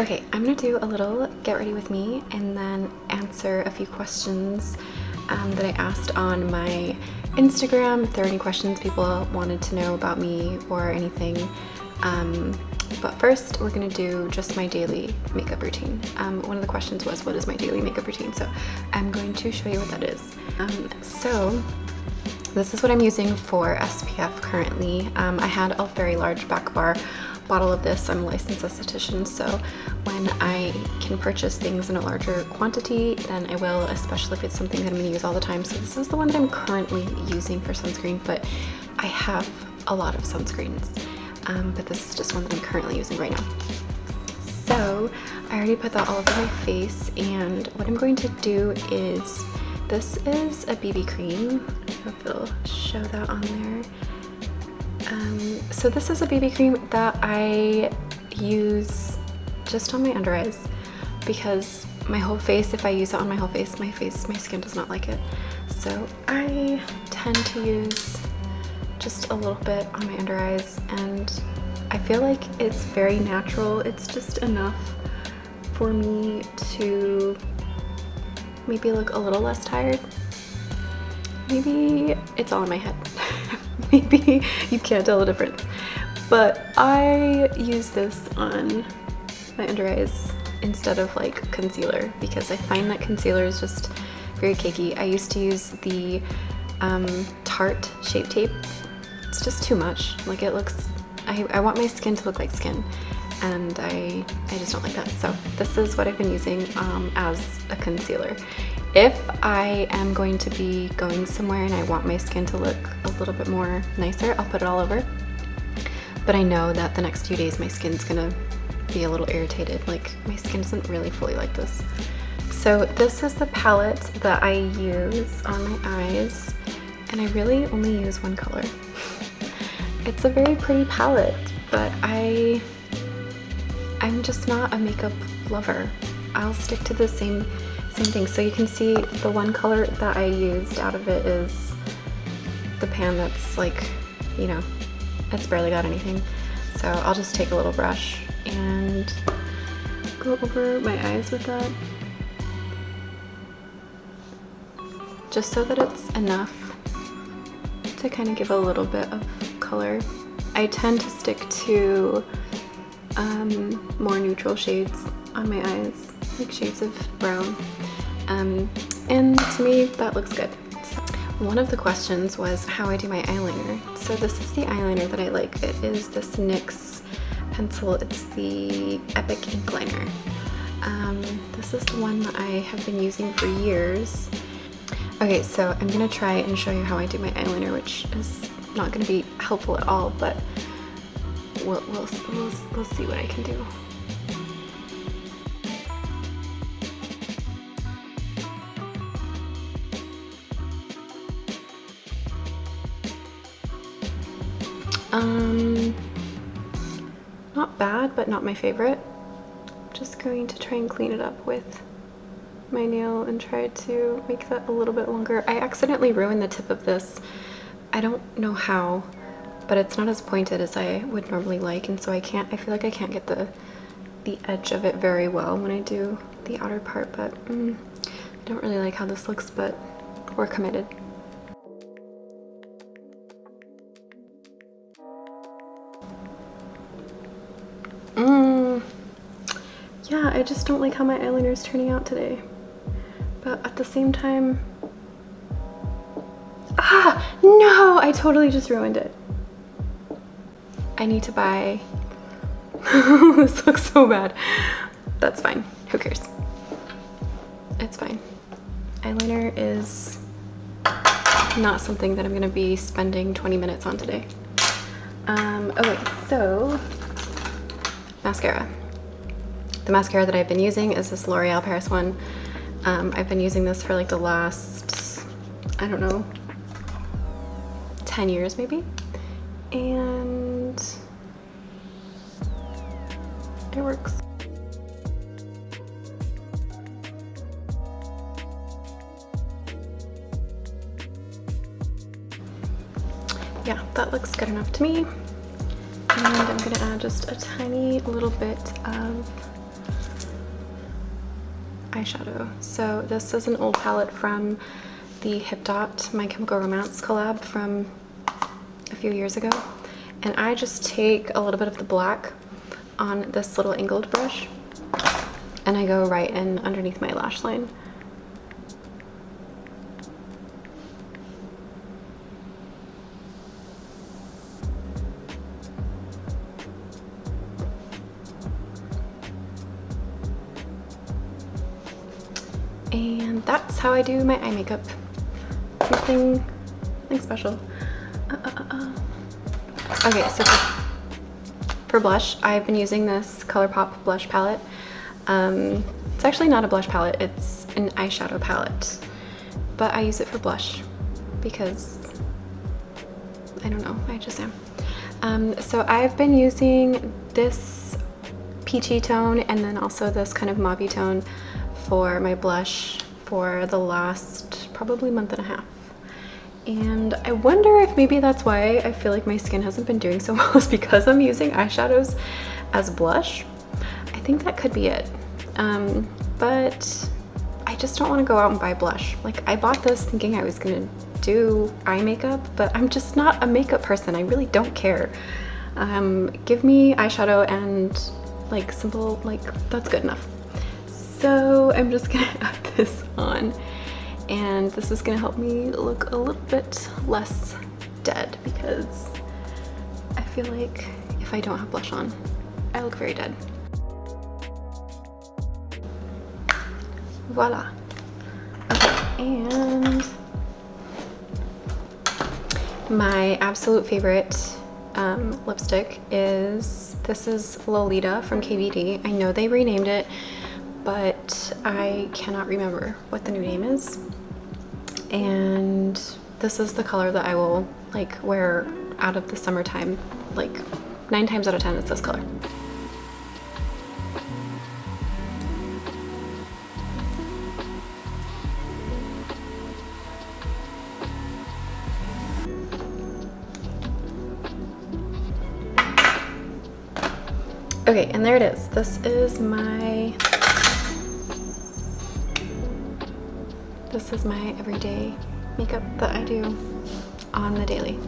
Okay, I'm gonna do a little get ready with me and then answer a few questions that I asked on my Instagram. If there are any questions people wanted to know about me or anything. But first, we're gonna do just my daily makeup routine. One of the questions was, what is my daily makeup routine? So I'm going to show you what that is. So this is what I'm using for SPF currently. I had a very large back bar bottle of this. I'm a licensed esthetician, so when I can purchase things in a larger quantity, then I will, especially if it's something that I'm going to use all the time. So this is the one that I'm currently using for sunscreen, but I have a lot of sunscreens, but this is just one that I'm currently using right now. So I already put that all over my face, and what I'm going to do is, this is a BB cream. I don't know if it'll show that on there. So this is a BB cream that I use just on my under eyes, because my whole face, if I use it on my whole face, my skin does not like it. So I tend to use just a little bit on my under eyes, and I feel like it's very natural. It's just enough for me to maybe look a little less tired. Maybe it's all in my head. Maybe you can't tell the difference. But I use this on my under eyes instead of like concealer, because I find that concealer is just very cakey. I used to use the Tarte Shape Tape. It's just too much. Like, it looks, I want my skin to look like skin, and I just don't like that. So this is what I've been using as a concealer. If I am going to be going somewhere and I want my skin to look a little bit more nicer, I'll put it all over. But I know that the next few days my skin's gonna be a little irritated. Like, my skin doesn't really fully like this. So this is the palette that I use on my eyes, and I really only use one color. It's a very pretty palette, but I'm just not a makeup lover. I'll stick to the same thing. So you can see the one color that I used out of it is the pan that's like, you know, it's barely got anything. So I'll just take a little brush and go over my eyes with that, just so that it's enough to kind of give a little bit of color. I tend to stick to more neutral shades on my eyes, like shades of brown, and to me that looks good. So, one of the questions was how I do my eyeliner. So this is the eyeliner that I like. It is this NYX pencil. It's the Epic Ink Liner. This is the one that I have been using for years. Okay, so I'm gonna try and show you how I do my eyeliner, which is not gonna be helpful at all, but we'll see what I can do. Not bad, but not my favorite. Just going to try and clean it up with my nail and try to make that a little bit longer. I accidentally ruined the tip of this. I don't know how, but it's not as pointed as I would normally like, and so I feel like I can't get the edge of it very well when I do the outer part, but I don't really like how this looks, but we're committed. Yeah, I just don't like how my eyeliner is turning out today. But at the same time, no, I totally just ruined it. I need to buy, this looks so bad. That's fine, who cares? It's fine. Eyeliner is not something that I'm gonna be spending 20 minutes on today. Okay, so mascara. The mascara that I've been using is this L'Oreal Paris one. I've been using this for like the last, I don't know, 10 years maybe, and it works. Yeah, that looks good enough to me. And I'm gonna add just a tiny little bit of eyeshadow. So this is an old palette from the Hip Dot My Chemical Romance collab from a few years ago. And I just take a little bit of the black on this little angled brush and I go right in underneath my lash line. And that's how I do my eye makeup. Nothing special. Okay, so for blush, I've been using this Colourpop blush palette. It's actually not a blush palette, it's an eyeshadow palette. But I use it for blush because, I don't know, I just am. So I've been using this peachy tone and then also this kind of mauvey tone for my blush for the last probably month and a half. And I wonder if maybe that's why I feel like my skin hasn't been doing so well, is because I'm using eyeshadows as blush. I think that could be it. But I just don't want to go out and buy blush. Like, I bought this thinking I was gonna do eye makeup, but I'm just not a makeup person. I really don't care. Give me eyeshadow and like simple, like that's good enough. So I'm just gonna add this on, and this is gonna help me look a little bit less dead because I feel like if I don't have blush on, I look very dead. Voila. Okay, and my absolute favorite lipstick is, this is Lolita from KVD. I know they renamed it, but I cannot remember what the new name is. And this is the color that I will like wear out of the summertime. Like 9 times out of 10 it's this color. Okay, and there it is. This is my everyday makeup that I do on the daily.